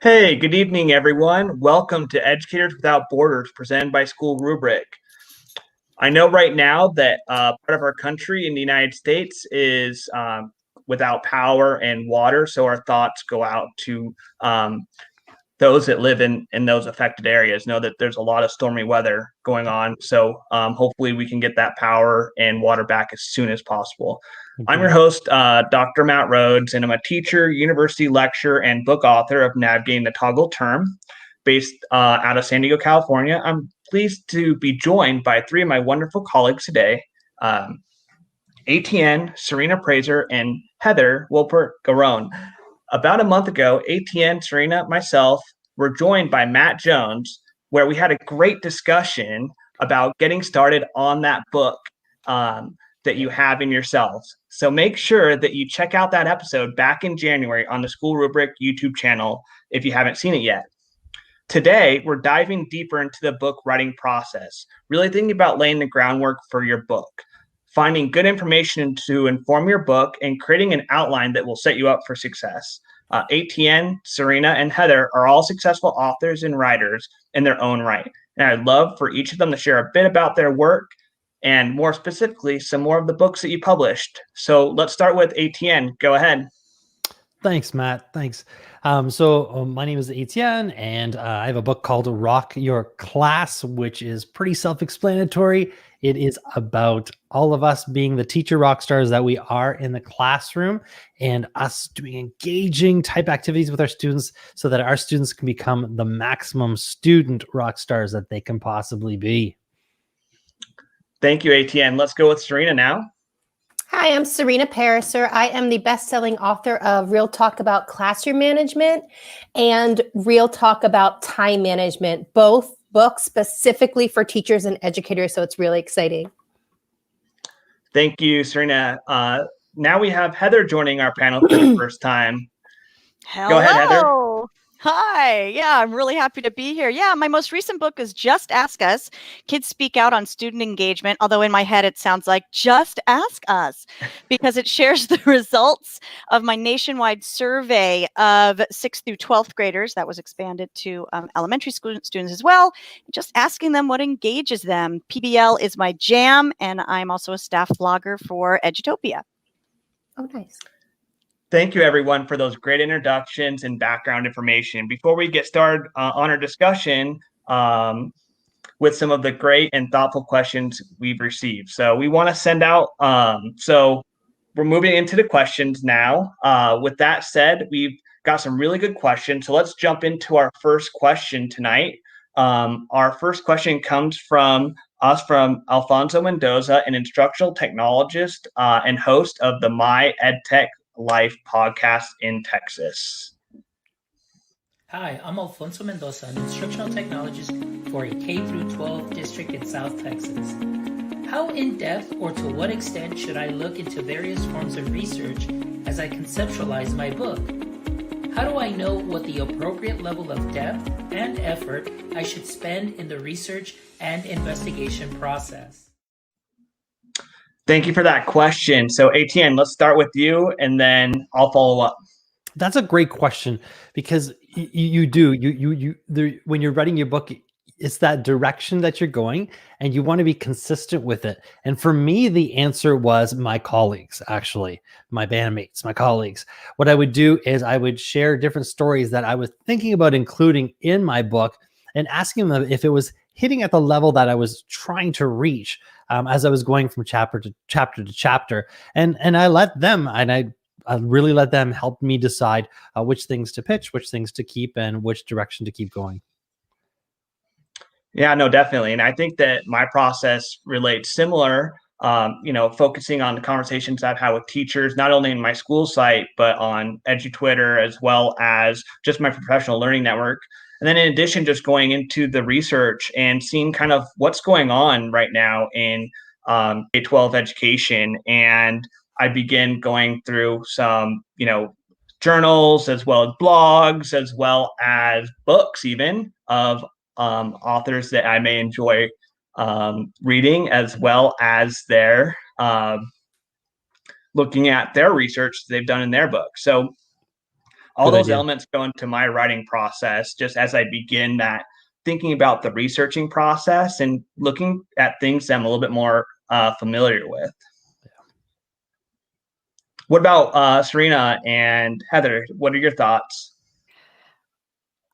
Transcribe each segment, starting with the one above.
Hey, good evening, everyone. Welcome to Educators Without Borders, presented by School Rubric. I know right now that part of our country in the United States is without power and water, so our thoughts go out to those that live in those affected areas. Know that there's a lot of stormy weather going on, so hopefully we can get that power and water back as soon as possible. I'm your host, Dr. Matt Rhoads, and I'm a teacher, university lecturer, and book author of Navigating the Toggle Term, based out of San Diego, California. I'm pleased to be joined by three of my wonderful colleagues today, Etienne, Serena Praiser, and Heather Wolpert-Gawron. About a month ago, Etienne, Serena, myself were joined by Matt Jones, where we had a great discussion about getting started on that book that you have in yourselves. So make sure that you check out that episode back in January on the School Rubric YouTube channel if you haven't seen it yet. Today, we're diving deeper into the book writing process, really thinking about laying the groundwork for your book, finding good information to inform your book, and creating an outline that will set you up for success. Etienne, Serena, and Heather are all successful authors and writers in their own right. And I'd love for each of them to share a bit about their work and more specifically, some more of the books that you published. So let's start with Etienne. Go ahead. Thanks, Matt. Thanks. My name is Etienne, and I have a book called Rock Your Class, which is pretty self-explanatory. It is about all of us being the teacher rock stars that we are in the classroom and us doing engaging type activities with our students so that our students can become the maximum student rock stars that they can possibly be. Thank you, Etienne. Let's go with Serena now. Hi, I'm Serena Pariser. I am the best-selling author of Real Talk About Classroom Management and Real Talk About Time Management, both books specifically for teachers and educators, so it's really exciting. Thank you, Serena. Now we have Heather joining our panel for the first time. Hello. Go ahead, Heather. Hi. Yeah, I'm really happy to be here. Yeah, my most recent book is Just Ask Us. Kids speak out on student engagement, although in my head it sounds like Just Ask Us, because it shares the results of my nationwide survey of 6th through 12th graders. That was expanded to elementary school students as well. Just asking them what engages them. PBL is my jam, and I'm also a staff blogger for Edutopia. Oh, nice. Thank you, everyone, for those great introductions and background information. Before we get started on our discussion with some of the great and thoughtful questions we've received. So we want to send out, so we're moving into the questions now. With that said, we've got some really good questions. So let's jump into our first question tonight. Our first question comes from Alfonso Mendoza, an instructional technologist and host of the My EdTech Life podcast in Texas. Hi, I'm Alfonso Mendoza, an instructional technologist for a K-12 district in South Texas. How in-depth or to what extent should I look into various forms of research as I conceptualize my book? How do I know what the appropriate level of depth and effort I should spend in the research and investigation process? Thank you for that question. So Etienne, let's start with you and then I'll follow up. That's a great question because when you're writing your book, it's that direction that you're going and you want to be consistent with it. And for me, the answer was my colleagues, actually, my bandmates, my colleagues. What I would do is I would share different stories that I was thinking about including in my book and asking them if it was hitting at the level that I was trying to reach as I was going from chapter to chapter. And I let them, and I really let them help me decide which things to pitch, which things to keep, and which direction to keep going. Yeah, no, definitely. And I think that my process relates similar, focusing on the conversations I've had with teachers, not only in my school site, but on EduTwitter, as well as just my professional learning network. And then in addition, just going into the research and seeing kind of what's going on right now in K-12 education. And I begin going through some, journals, as well as blogs, as well as books even of authors that I may enjoy reading, as well as their looking at their research they've done in their book. So all Good those idea. elements go into my writing process just as I begin that thinking about the researching process and looking at things that I'm a little bit more familiar with. What about Serena and Heather? What are your thoughts?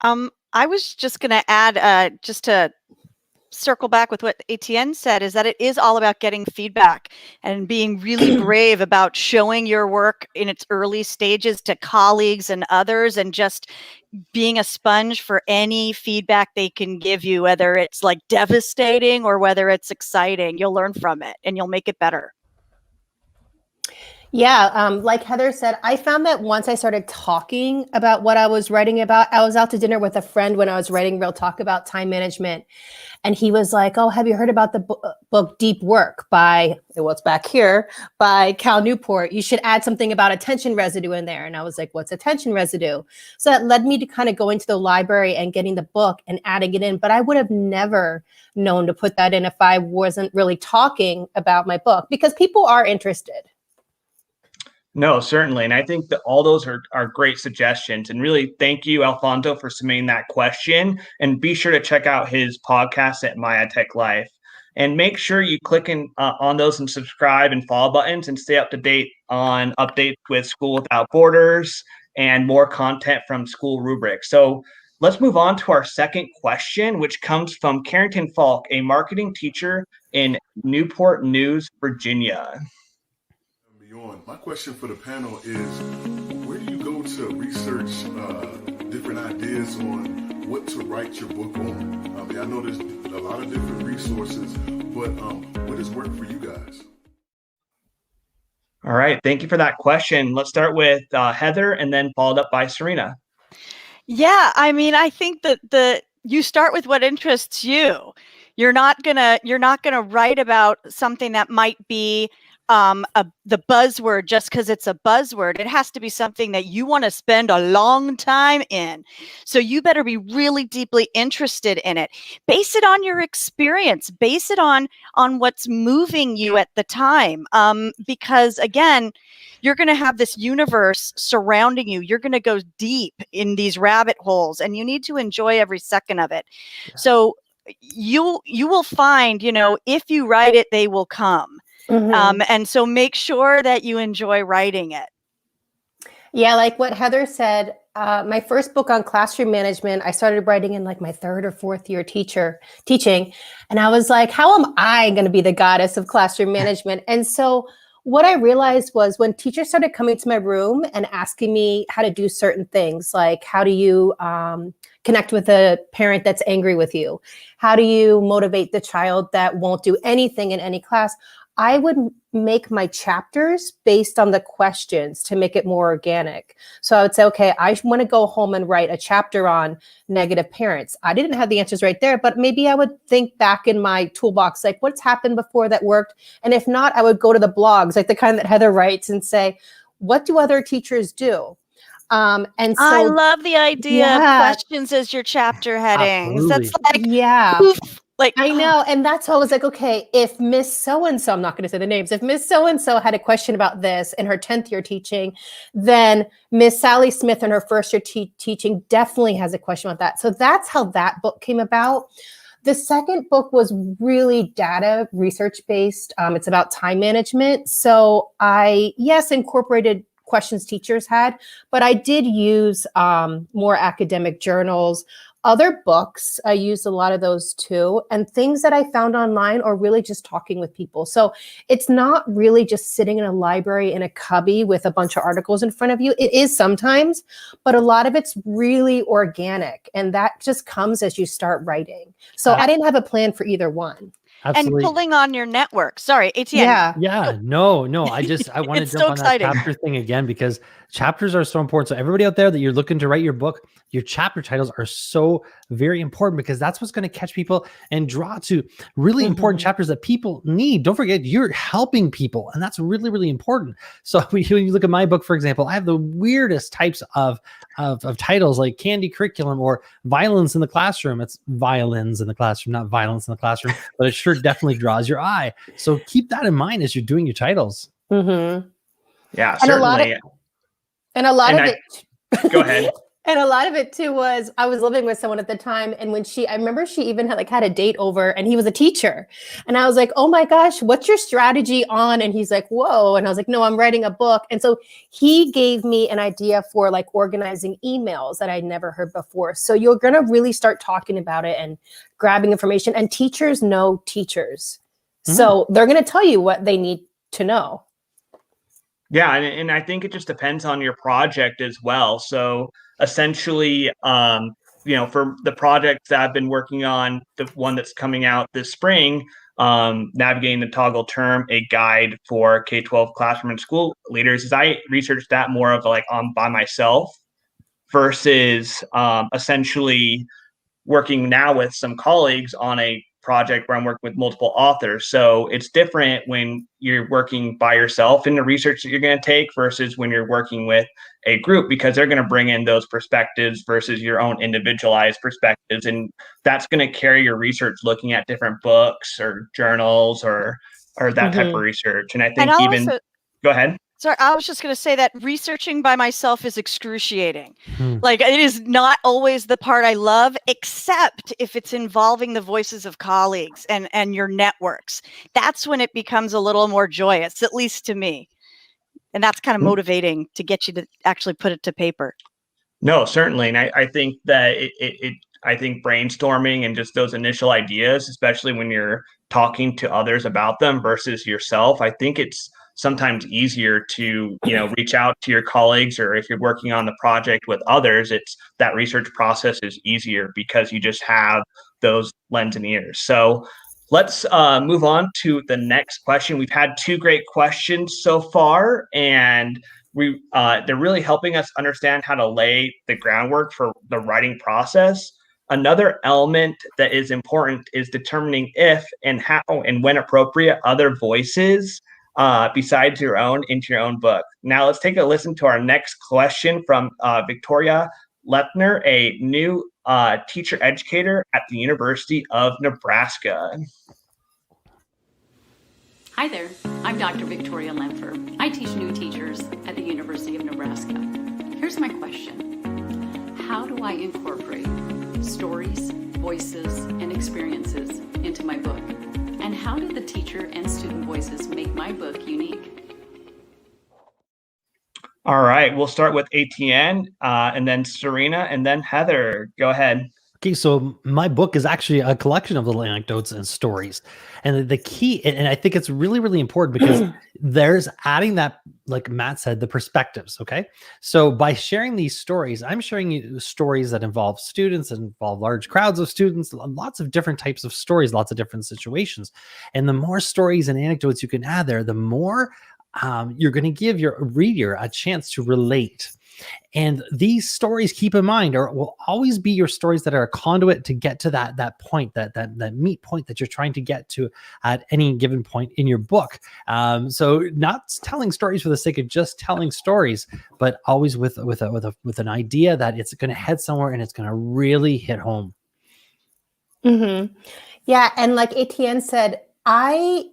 I was just going to add, just to circle back with what Etienne said, is that it is all about getting feedback and being really brave about showing your work in its early stages to colleagues and others, and just being a sponge for any feedback they can give you, whether it's like devastating or whether it's exciting. You'll learn from it and you'll make it better. Yeah, like Heather said, I found that once I started talking about what I was writing about, I was out to dinner with a friend when I was writing Real Talk about time management. And he was like, oh, have you heard about the book Deep Work by, what's back here, by Cal Newport? You should add something about attention residue in there. And I was like, what's attention residue? So that led me to kind of go into the library and getting the book and adding it in. But I would have never known to put that in if I wasn't really talking about my book, because people are interested. No, certainly. And I think that all those are great suggestions. And really, thank you, Alfonso, for submitting that question. And be sure to check out his podcast at My Tech Life. And make sure you click on those and subscribe and follow buttons and stay up to date on updates with School Without Borders and more content from school rubrics. So let's move on to our second question, which comes from Carrington Falk, a marketing teacher in Newport News, Virginia. My question for the panel is, where do you go to research different ideas on what to write your book on? I mean, I know there's a lot of different resources, but what has worked for you guys? All right. Thank you for that question. Let's start with Heather and then followed up by Serena. Yeah, I mean, I think that you start with what interests you. You're not gonna write about something that might be the buzzword just because it's a buzzword. It has to be something that you want to spend a long time in. So you better be really deeply interested in it. Base it on your experience. Base it on what's moving you at the time. Because again, you're going to have this universe surrounding you. You're going to go deep in these rabbit holes, and you need to enjoy every second of it. Yeah. So you will find, if you write it, they will come. Mm-hmm. And so make sure that you enjoy writing it. Yeah, like what Heather said, my first book on classroom management, I started writing in like my third or fourth year teaching. And I was like, how am I going to be the goddess of classroom management? And so what I realized was when teachers started coming to my room and asking me how to do certain things, like how do you connect with a parent that's angry with you? How do you motivate the child that won't do anything in any class? I would make my chapters based on the questions to make it more organic. So I would say, okay, I want to go home and write a chapter on negative parents. I didn't have the answers right there, but maybe I would think back in my toolbox, like what's happened before that worked? And if not, I would go to the blogs, like the kind that Heather writes, and say, what do other teachers do? And so I love the idea of questions as your chapter headings. Absolutely. That's like, poof. Like, I know. And that's how I was like, okay, if Miss So-and-so, I'm not going to say the names, if Miss So-and-so had a question about this in her 10th year teaching, then Miss Sally Smith in her first year teaching definitely has a question about that. So that's how that book came about. The second book was really data research based. It's about time management. So I, incorporated questions teachers had, but I did use more academic journals. Other books, I used a lot of those too, and things that I found online or really just talking with people. So it's not really just sitting in a library in a cubby with a bunch of articles in front of you. It is sometimes, but a lot of it's really organic, and that just comes as you start writing. So I didn't have a plan for either one. Absolutely. And pulling on your network. Sorry, Etienne. Yeah. No. I want to jump on that chapter thing again, because chapters are so important. So everybody out there that you're looking to write your book, your chapter titles are so very important, because that's what's going to catch people and draw to really important chapters that people need. Don't forget, you're helping people, and that's really, really important. So when you look at my book, for example, I have the weirdest types of titles, like Candy Curriculum or Violence in the Classroom. It's violins in the classroom, not violence in the classroom, but it sure definitely draws your eye. So keep that in mind as you're doing your titles. Yeah, and certainly. A lot of it Go ahead. And a lot of it too was I was living with someone at the time, and I remember she even had a date over, and he was a teacher, and I was like, "Oh my gosh, what's your strategy on?" And he's like, "Whoa!" And I was like, "No, I'm writing a book." And so he gave me an idea for like organizing emails that I'd never heard before. So you're gonna really start talking about it and grabbing information, and teachers know teachers, so they're gonna tell you what they need to know. Yeah, and I think it just depends on your project as well. So essentially, for the projects that I've been working on, the one that's coming out this spring, navigating the toggle term, a guide for K-12 classroom and school leaders, is I researched that more of like by myself versus essentially working now with some colleagues on a project where I'm working with multiple authors. So it's different when you're working by yourself in the research that you're going to take versus when you're working with a group, because they're going to bring in those perspectives versus your own individualized perspectives. And that's going to carry your research looking at different books or journals or that type of research. And I think go ahead. Sorry, I was just going to say that researching by myself is excruciating. Like, it is not always the part I love, except if it's involving the voices of colleagues and your networks. That's when it becomes a little more joyous, at least to me. And that's kind of motivating to get you to actually put it to paper. No, certainly. And I think that I think brainstorming and just those initial ideas, especially when you're talking to others about them versus yourself, I think it's sometimes easier to, reach out to your colleagues, or if you're working on the project with others, it's that research process is easier because you just have those lens and ears. So let's move on to the next question. We've had two great questions so far, and they're really helping us understand how to lay the groundwork for the writing process. Another element that is important is determining if and how and when appropriate other voices besides your own into your own book. Now let's take a listen to our next question from Victoria Lepner, a new teacher educator at the University of Nebraska. Hi there, I'm Dr. Victoria Lepner. I teach new teachers at the University of Nebraska. Here's my question. How do I incorporate stories, voices, and experiences into my book? And how did the teacher and student voices make my book unique? All right, we'll start with Etienne, and then Serena, and then Heather. Go ahead. Okay, so my book is actually a collection of little anecdotes and stories. And the key, and I think it's really, really important because there's adding that, like Matt said, the perspectives, okay? So by sharing these stories, I'm sharing you stories that involve students, that involve large crowds of students, lots of different types of stories, lots of different situations. And the more stories and anecdotes you can add there, the more you're going to give your reader a chance to relate. And these stories, keep in mind, will always be your stories that are a conduit to get to that point, that meat point that you're trying to get to at any given point in your book. So not telling stories for the sake of just telling stories, but always with an idea that it's going to head somewhere and it's going to really hit home. Yeah, and like Etienne said, I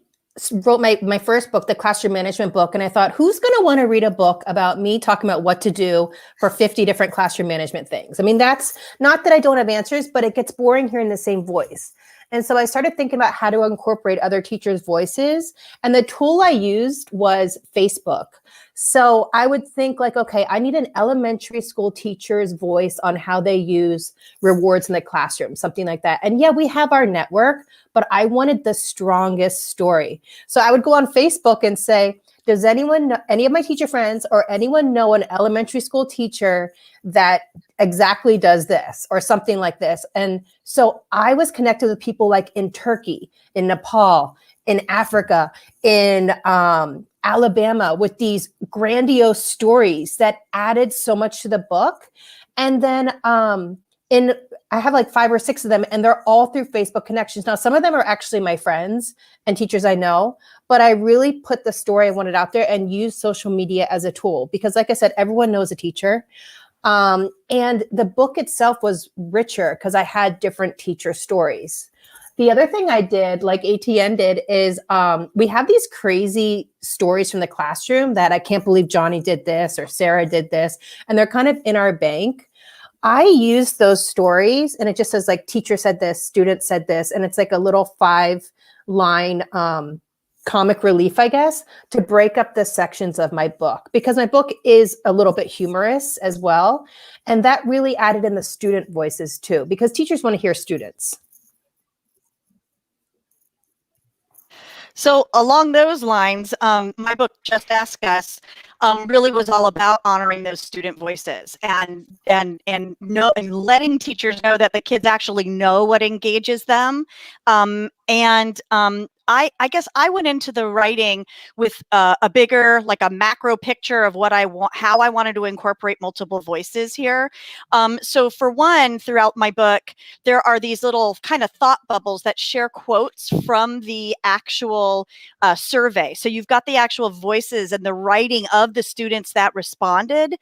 wrote my first book, the classroom management book, and I thought, who's going to want to read a book about me talking about what to do for 50 different classroom management things? I mean, that's not that I don't have answers, but it gets boring hearing the same voice. And so I started thinking about how to incorporate other teachers' voices. And the tool I used was Facebook. So I would think like, okay, I need an elementary school teacher's voice on how they use rewards in the classroom, something like that. And yeah, we have our network, but I wanted the strongest story. So I would go on Facebook and say, does anyone know, any of my teacher friends or anyone know an elementary school teacher that exactly does this or something like this? And so I was connected with people like in Turkey, in Nepal, in Africa, in Alabama, with these grandiose stories that added so much to the book. And then I have like 5 or 6 of them, and they're all through Facebook connections. Now, some of them are actually my friends and teachers I know, but I really put the story I wanted out there and use social media as a tool because, like I said, everyone knows a teacher. And the book itself was richer because I had different teacher stories. The other thing I did, like ATN did, is we have these crazy stories from the classroom that I can't believe Johnny did this or Sarah did this, and they're kind of in our bank. I use those stories, and it just says like teacher said this, student said this, and it's like a little 5-line comic relief, I guess, to break up the sections of my book, because my book is a little bit humorous as well. And that really added in the student voices too, because teachers want to hear students. So along those lines, my book, Just Ask Us, really was all about honoring those student voices and letting teachers know that the kids actually know what engages them. I guess I went into the writing with a bigger, like a macro picture of what I want, how I wanted to incorporate multiple voices here. So for one, throughout my book, there are these little kind of thought bubbles that share quotes from the actual survey. So you've got the actual voices and the writing of the students that responded.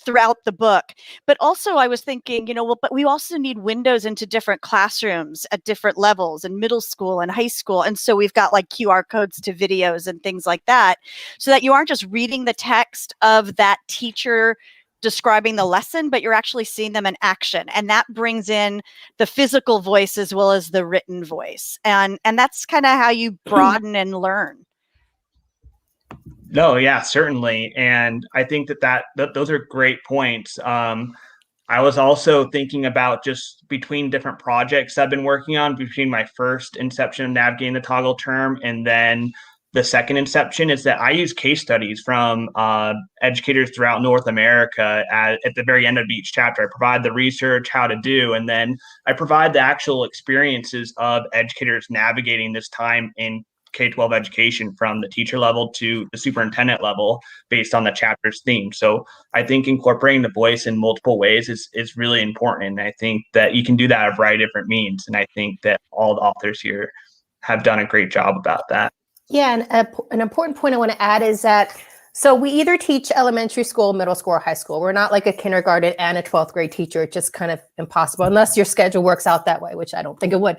Throughout the book. But also I was thinking, but we also need windows into different classrooms at different levels in middle school and high school. And so we've got like QR codes to videos and things like that, so that you aren't just reading the text of that teacher describing the lesson, but you're actually seeing them in action. And that brings in the physical voice as well as the written voice. And that's kind of how you broaden and learn. No, yeah, certainly. And I think that those are great points. I was also thinking about just between different projects I've been working on, between my first inception of navigating the toggle term and then the second inception, is that I use case studies from educators throughout North America at the very end of each chapter. I provide the research, how to do, and then I provide the actual experiences of educators navigating this time in K-12 education, from the teacher level to the superintendent level, based on the chapter's theme. So I think incorporating the voice in multiple ways is really important. And I think that you can do that a variety of different means. And I think that all the authors here have done a great job about that. Yeah, and an important point I want to add is that, so we either teach elementary school, middle school, or high school. We're not like a kindergarten and a 12th grade teacher. It's just kind of impossible unless your schedule works out that way, which I don't think it would.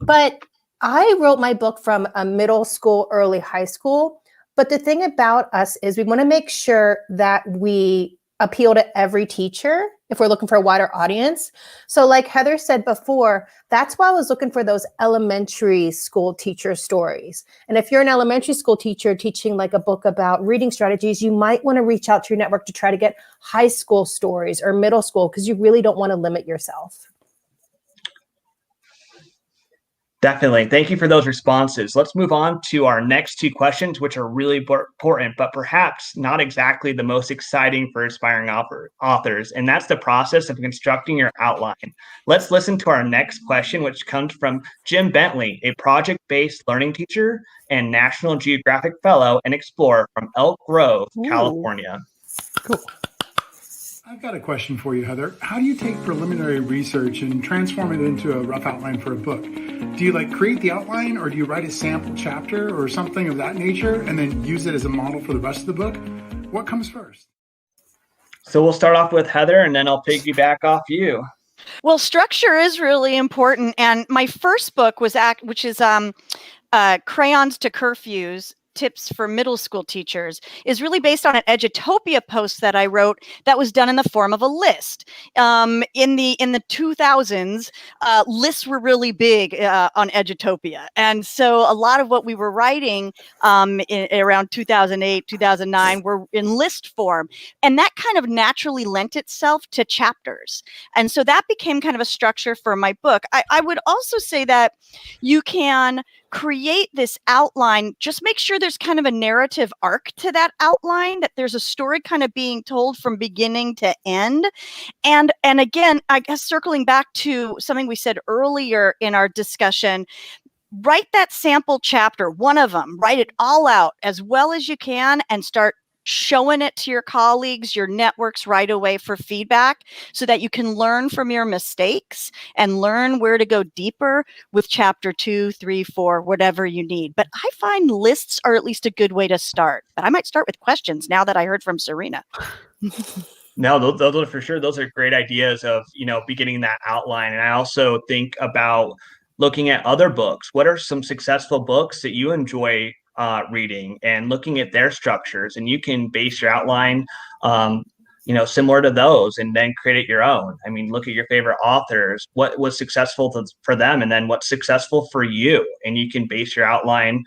But I wrote my book from a middle school, early high school. But the thing about us is we want to make sure that we appeal to every teacher if we're looking for a wider audience. So like Heather said before, that's why I was looking for those elementary school teacher stories. And if you're an elementary school teacher teaching like a book about reading strategies, you might want to reach out to your network to try to get high school stories or middle school, because you really don't want to limit yourself. Definitely. Thank you for those responses. Let's move on to our next two questions, which are really important, but perhaps not exactly the most exciting for aspiring authors. And that's the process of constructing your outline. Let's listen to our next question, which comes from Jim Bentley, a project-based learning teacher and National Geographic Fellow and Explorer from Elk Grove, California. Cool. I've got a question for you, Heather. How do you take preliminary research and transform it into a rough outline for a book? Do you create the outline, or do you write a sample chapter or something of that nature and then use it as a model for the rest of the book? What comes first? So we'll start off with Heather, and then I'll piggyback off you. Well, structure is really important. And my first book was which is Crayons to Curfews, Tips for Middle School Teachers, is really based on an Edutopia post that I wrote that was done in the form of a list. In the 2000s, lists were really big on Edutopia. And so a lot of what we were writing around 2008, 2009 were in list form. And that kind of naturally lent itself to chapters. And so that became kind of a structure for my book. I would also say that you can create this outline, just make sure there's kind of a narrative arc to that outline, that there's a story kind of being told from beginning to end. And again, I guess circling back to something we said earlier in our discussion, write that sample chapter, one of them, write it all out as well as you can and start showing it to your colleagues, your networks right away for feedback, so that you can learn from your mistakes and learn where to go deeper with chapter 2, 3, 4, whatever you need. But I find lists are at least a good way to start. But I might start with questions now that I heard from Serena. No, those are for sure. Those are great ideas of, beginning that outline. And I also think about looking at other books. What are some successful books that you enjoy reading, and looking at their structures, and you can base your outline similar to those, and then create your own. I mean, look at your favorite authors, what was successful for them, and then what's successful for you, and you can base your outline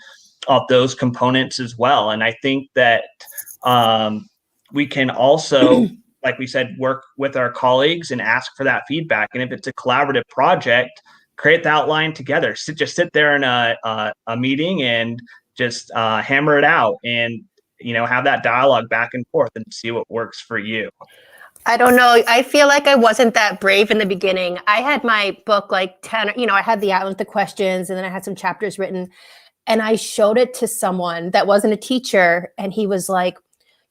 off those components as well. And I think that we can also, like we said, work with our colleagues and ask for that feedback. And if it's a collaborative project, create the outline together. Just sit there in a meeting and just hammer it out, and have that dialogue back and forth and see what works for you. I don't know. I feel like I wasn't that brave in the beginning. I had my book like 10, I had the outline with the questions, and then I had some chapters written, and I showed it to someone that wasn't a teacher, and he was like,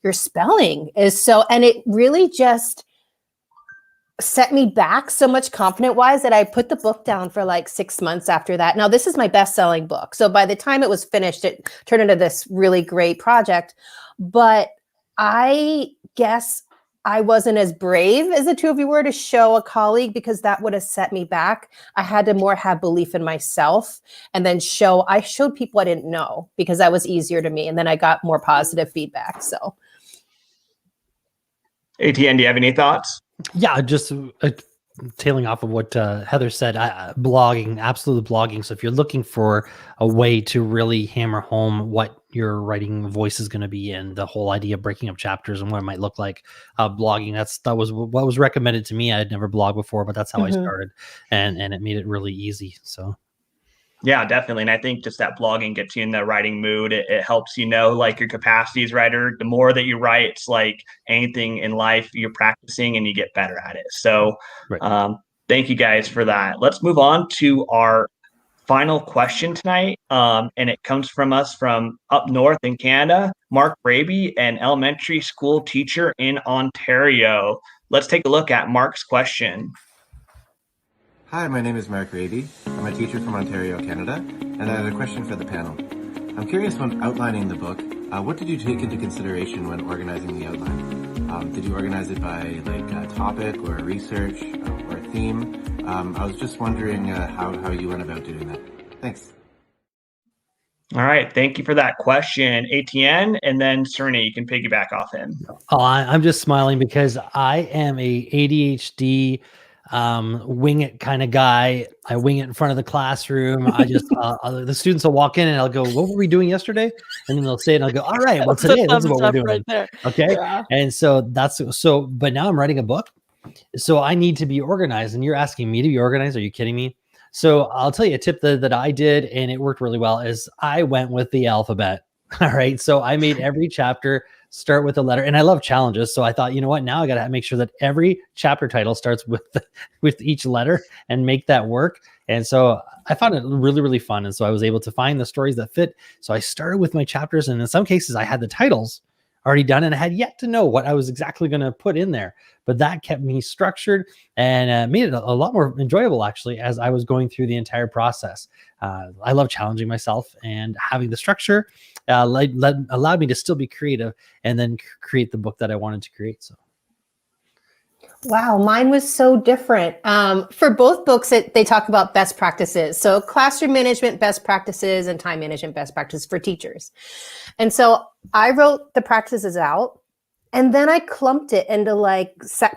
your spelling is so, and it really just set me back so much confident wise that I put the book down for like 6 months after that. Now, this is my best-selling book. So by the time it was finished, it turned into this really great project. But I guess I wasn't as brave as the two of you were to show a colleague, because that would have set me back. I had to more have belief in myself, and then I showed people I didn't know, because that was easier to me. And then I got more positive feedback. So. Etienne, do you have any thoughts? Yeah, just tailing off of what Heather said, blogging, absolute blogging. So if you're looking for a way to really hammer home what your writing voice is going to be, and the whole idea of breaking up chapters and what it might look like, blogging, that was what was recommended to me. I had never blogged before, but that's how I started, and it made it really easy. So. Yeah, definitely. And I think just that blogging gets you in the writing mood. It helps like your capacity as writer. The more that you write, it's like anything in life, you're practicing and you get better at it. So thank you guys for that. Let's move on to our final question tonight. And it comes from us from up north in Canada, Mark Raby, an elementary school teacher in Ontario. Let's take a look at Mark's question. Hi, my name is Mark Raby. I'm a teacher from Ontario, Canada, and I have a question for the panel. I'm curious, when outlining the book, what did you take into consideration when organizing the outline? Did you organize it by a topic or a research or a theme? I was just wondering how you went about doing that. Thanks. All right. Thank you for that question, Etienne, and then Serena, you can piggyback off him. Oh, I'm just smiling because I am a ADHD wing it kind of guy. I wing it in front of the classroom. I just the students will walk in and I'll go, what were we doing yesterday? And then they'll say it and I'll go, all right, well today this is what we're doing right there. Okay. Yeah. And so but now I'm writing a book, so I need to be organized, and you're asking me to be organized. Are you kidding me? So I'll tell you a tip that I did, and it worked really well, is I went with the alphabet. All right. So I made every chapter start with a letter, and I love challenges. So I thought, you know what, now I got to make sure that every chapter title starts with each letter and make that work. And so I found it really, really fun. And so I was able to find the stories that fit. So I started with my chapters, and in some cases I had the titles already done, and I had yet to know what I was exactly going to put in there. But that kept me structured and made it a lot more enjoyable, actually, as I was going through the entire process. I love challenging myself, and having the structure allowed me to still be creative and then create the book that I wanted to create. So. Wow, mine was so different. For both books, they talk about best practices. So classroom management best practices and time management best practices for teachers. And so I wrote the practices out, and then I clumped it into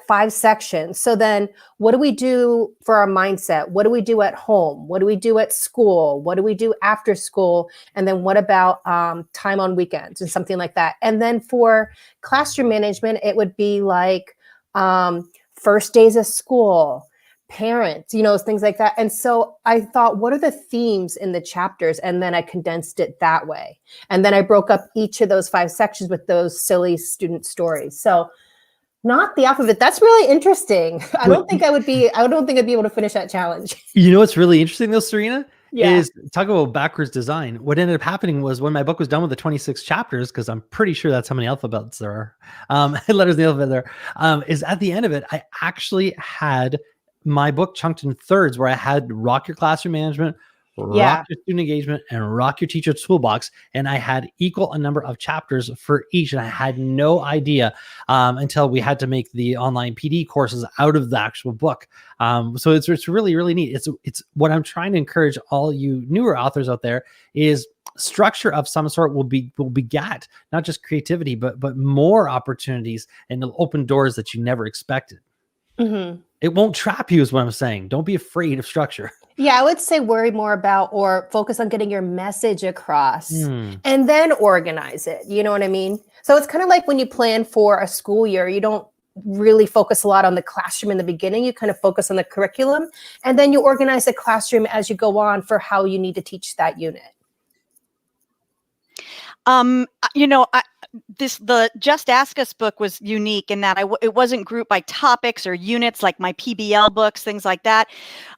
5 sections. So then what do we do for our mindset? What do we do at home? What do we do at school? What do we do after school? And then what about time on weekends and something like that? And then for classroom management, it would be first days of school, parents, things like that. And so I thought, what are the themes in the chapters? And then I condensed it that way. And then I broke up each of those 5 sections with those silly student stories. So not the alphabet. That's really interesting. I don't think I'd be able to finish that challenge. You know what's really interesting though, Serena? Yeah. Is talk about backwards design. What ended up happening was, when my book was done with the 26 chapters, because I'm pretty sure that's how many alphabets there are, letters in the alphabet there, is at the end of it, I actually had my book chunked in thirds, where I had Rock Your Classroom Management, rock your student engagement, and rock your teacher toolbox. And I had equal a number of chapters for each. And I had no idea until we had to make the online PD courses out of the actual book. So it's really, really neat. It's what I'm trying to encourage all you newer authors out there is structure of some sort will beget not just creativity, but more opportunities, and it'll open doors that you never expected. Mm-hmm. It won't trap you is what I'm saying. Don't be afraid of structure. Yeah, I would say worry more about or focus on getting your message across and then organize it. You know what I mean? So it's kind of like when you plan for a school year, you don't really focus a lot on the classroom in the beginning. You kind of focus on the curriculum, and then you organize the classroom as you go on for how you need to teach that unit. The Just Ask Us book was unique in that it wasn't grouped by topics or units like my PBL books, things like that.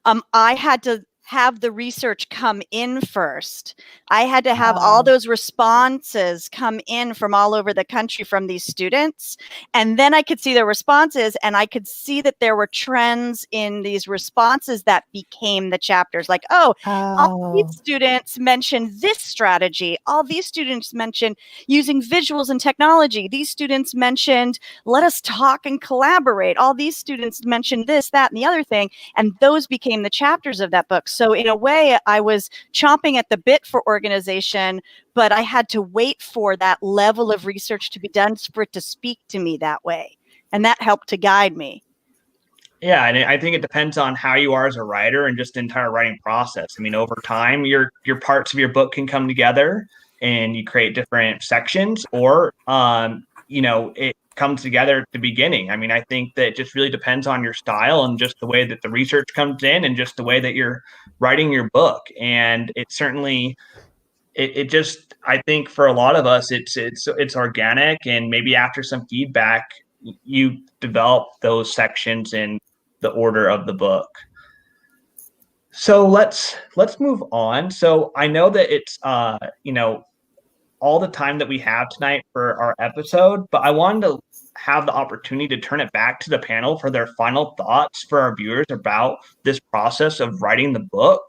I had to have the research come in first. I had to have all those responses come in from all over the country from these students. And then I could see their responses, and I could see that there were trends in these responses that became the chapters. Like, all these students mentioned this strategy. All these students mentioned using visuals and technology. These students mentioned, let us talk and collaborate. All these students mentioned this, that, and the other thing. And those became the chapters of that book. So in a way, I was chomping at the bit for organization, but I had to wait for that level of research to be done for it to speak to me that way. And that helped to guide me. Yeah, and I think it depends on how you are as a writer and just the entire writing process. I mean, over time, your parts of your book can come together and you create different sections, or it comes together at the beginning. I mean, I think that it just really depends on your style and just the way that the research comes in and just the way that you're writing your book. And it certainly, it just, I think for a lot of us, it's organic, and maybe after some feedback, you develop those sections in the order of the book. So let's move on. So I know that it's all the time that we have tonight for our episode, but I wanted to have the opportunity to turn it back to the panel for their final thoughts for our viewers about this process of writing the book.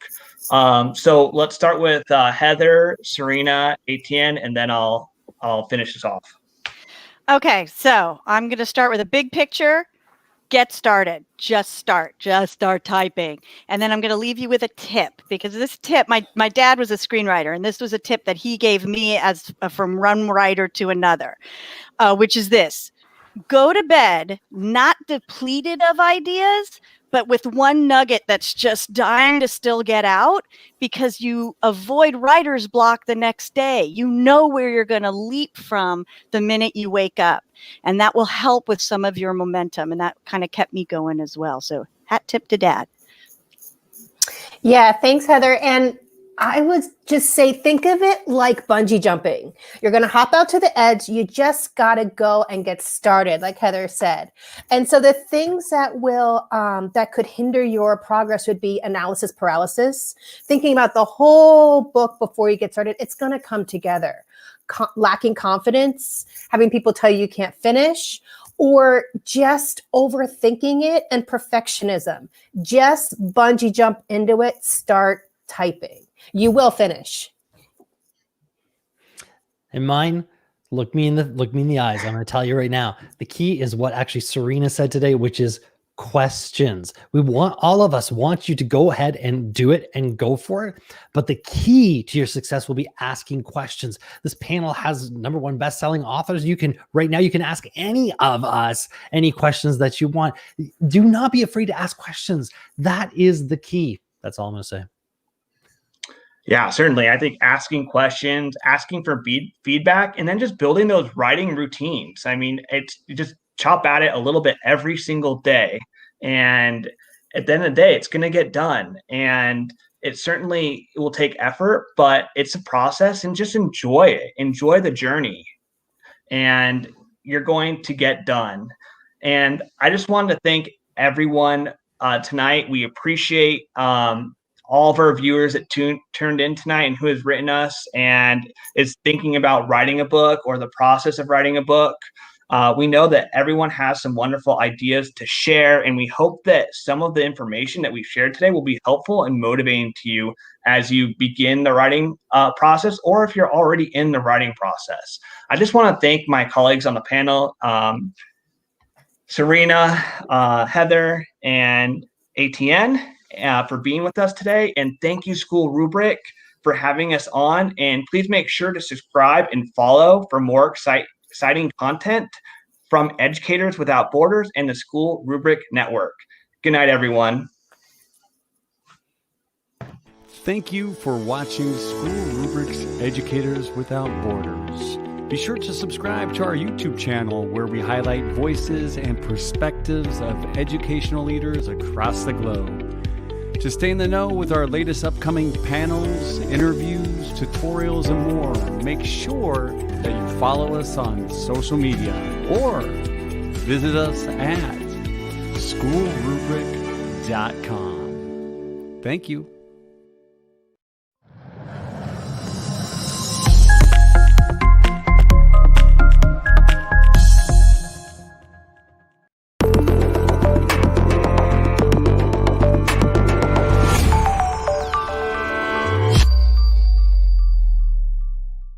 So let's start with Heather, Serena, Etienne, and then I'll finish this off. Okay, so I'm going to start with a big picture. Get started. Just start typing. And then I'm going to leave you with a tip, because this tip, my dad was a screenwriter, and this was a tip that he gave me as from one writer to another, which is this: go to bed not depleted of ideas, but with one nugget that's just dying to still get out, because you avoid writer's block the next day. You know where you're going to leap from the minute you wake up. And that will help with some of your momentum. And that kind of kept me going as well. So hat tip to Dad. Yeah, thanks, Heather. And I would just say, think of it like bungee jumping. You're going to hop out to the edge. You just got to go and get started, like Heather said. And so the things that will, that could hinder your progress would be analysis paralysis, thinking about the whole book before you get started. It's going to come together. Lacking confidence, having people tell you can't finish, or just overthinking it, and perfectionism. Just bungee jump into it, start typing. You will finish. And mine, look me in the eyes. I'm going to tell you right now. The key is what actually Serena said today, which is questions. All of us want you to go ahead and do it and go for it. But the key to your success will be asking questions. This panel has #1 best-selling authors. You can ask any of us any questions that you want. Do not be afraid to ask questions. That is the key. That's all I'm going to say. Yeah, certainly. I think asking questions, asking for feedback, and then just building those writing routines. I mean, you just chop at it a little bit every single day. And at the end of the day, it's going to get done. And it will take effort, but it's a process, and just enjoy it. Enjoy the journey, and you're going to get done. And I just wanted to thank everyone tonight. We appreciate all of our viewers that turned in tonight and who has written us and is thinking about writing a book or the process of writing a book. We know that everyone has some wonderful ideas to share, and we hope that some of the information that we've shared today will be helpful and motivating to you as you begin the writing process, or if you're already in the writing process. I just want to thank my colleagues on the panel, Serena, Heather, and Etienne, for being with us today. And thank you, School Rubric, for having us on. And please make sure to subscribe and follow for more exciting content from Educators Without Borders and the School Rubric Network. Good night, everyone. Thank you for watching School Rubric's Educators Without Borders. Be sure to subscribe to our YouTube channel, where we highlight voices and perspectives of educational leaders across the globe. To stay in the know with our latest upcoming panels, interviews, tutorials, and more, make sure that you follow us on social media or visit us at schoolrubric.com. Thank you.